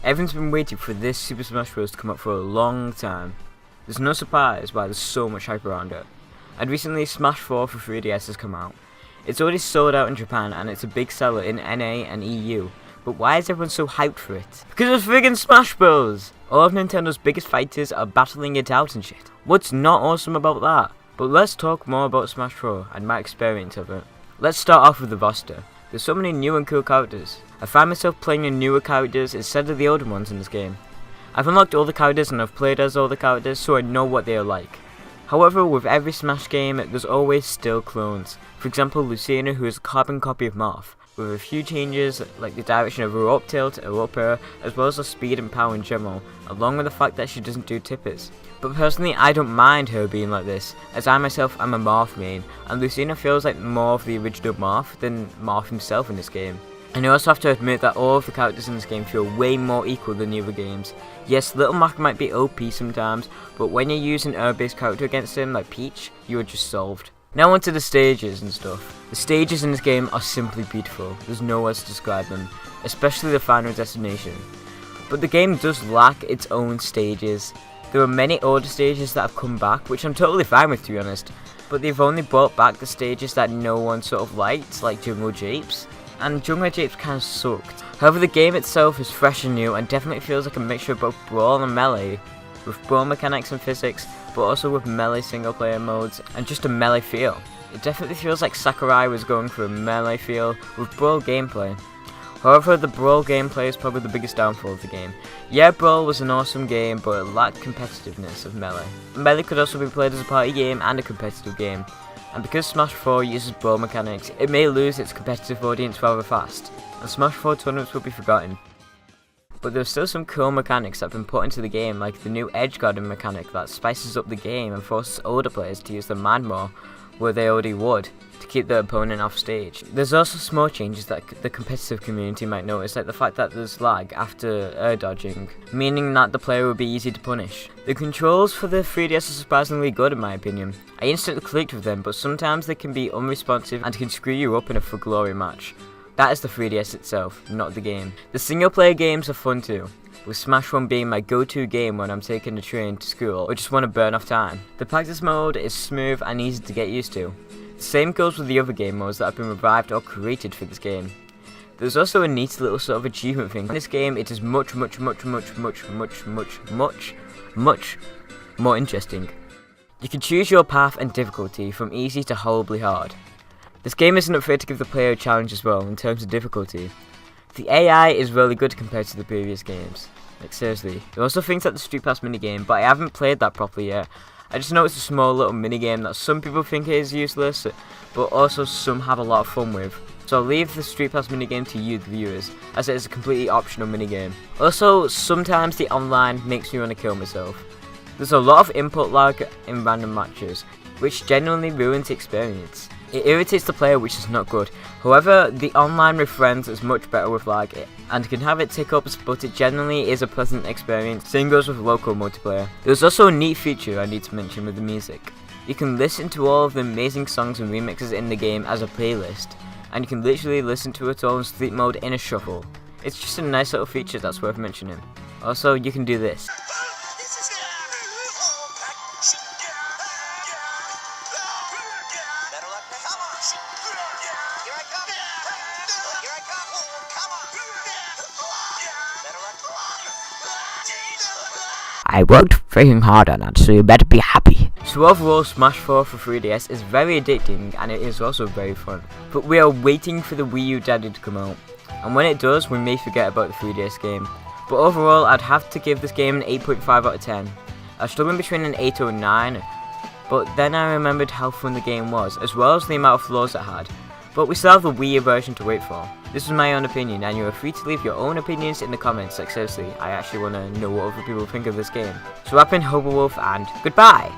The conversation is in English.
Everyone's been waiting for this Super Smash Bros. To come up for a long time. There's no surprise why there's so much hype around it. And recently Smash 4 for 3DS has come out. It's already sold out in Japan and it's a big seller in NA and EU. But why is everyone so hyped for it? Because it's friggin' Smash Bros! All of Nintendo's biggest fighters are battling it out and shit. What's not awesome about that? But let's talk more about Smash 4 and my experience of it. Let's start off with the roster. There's so many new and cool characters. I find myself playing the newer characters instead of the older ones in this game. I've unlocked all the characters and I've played as all the characters, so I know what they are like. However, with every Smash game, there's always still clones. For example, Lucina, who is a carbon copy of Marth, with a few changes like the direction of her up tilt, her up air, as well as her speed and power in general, along with the fact that she doesn't do tippers. But personally, I don't mind her being like this, as I myself am a Marth main, and Lucina feels like more of the original Marth than Marth himself in this game. And you also have to admit that all of the characters in this game feel way more equal than the other games. Yes, Little Mac might be OP sometimes, but when you use an air-based character against him like Peach, you are just solved. Now onto the stages and stuff. The stages in this game are simply beautiful, there's no words to describe them, especially the final destination. But the game does lack its own stages. There are many older stages that have come back, which I'm totally fine with, to be honest, but they've only brought back the stages that no one sort of liked, like Jungle Japes, and Jungle Japes kind of sucked. However, the game itself is fresh and new and definitely feels like a mixture of both Brawl and Melee, with Brawl mechanics and physics, but also with Melee single player modes and just a Melee feel. It definitely feels like Sakurai was going for a Melee feel with Brawl gameplay. However, the Brawl gameplay is probably the biggest downfall of the game. Yeah, Brawl was an awesome game, but it lacked competitiveness of Melee. Melee could also be played as a party game and a competitive game, and because Smash 4 uses Brawl mechanics, it may lose its competitive audience rather fast, and Smash 4 tournaments will be forgotten. But there's still some cool mechanics that have been put into the game, like the new edge guarding mechanic that spices up the game and forces older players to use their man more where they already would, to keep their opponent off stage. There's also small changes that the competitive community might notice, like the fact that there's lag after air dodging, meaning that the player will be easy to punish. The controls for the 3DS are surprisingly good in my opinion. I instantly clicked with them, but sometimes they can be unresponsive and can screw you up in a for glory match. That is the 3DS itself, not the game. The single player games are fun too, with Smash 1 being my go-to game when I'm taking the train to school or just want to burn off time. The practice mode is smooth and easy to get used to. The same goes with the other game modes that have been revived or created for this game. There's also a neat little sort of achievement thing. In this game it is much more interesting. You can choose your path and difficulty from easy to horribly hard. This game isn't afraid to give the player a challenge as well in terms of difficulty. The AI is really good compared to the previous games. Like seriously. There are also things like the Street Pass minigame, but I haven't played that properly yet. I just know it's a small little minigame that some people think is useless, but also some have a lot of fun with. So I'll leave the Street Pass minigame to you, the viewers, as it is a completely optional minigame. Also, sometimes the online makes me want to kill myself. There's a lot of input lag in random matches, which genuinely ruins the experience. It irritates the player, which is not good. However, the online with friends is much better with lag and can have its hiccups, but it generally is a pleasant experience. Same goes with local multiplayer. There's also a neat feature I need to mention with the music. You can listen to all of the amazing songs and remixes in the game as a playlist, and you can literally listen to it all in sleep mode in a shuffle. It's just a nice little feature that's worth mentioning. Also, you can do this. I worked freaking hard on that, so you better be happy. So overall, Smash 4 for 3DS is very addicting and it is also very fun. But we are waiting for the WiiU Daddy to come out, and when it does, we may forget about the 3DS game. But overall, I'd have to give this game an 8.5 out of 10. I was struggling between an 8 or a 9, but then I remembered how fun the game was, as well as the amount of flaws it had. But we still have the WiiU version to wait for. This is my own opinion, and you are free to leave your own opinions in the comments. Like seriously, I actually want to know what other people think of this game. So I've been HoboWolf, and goodbye!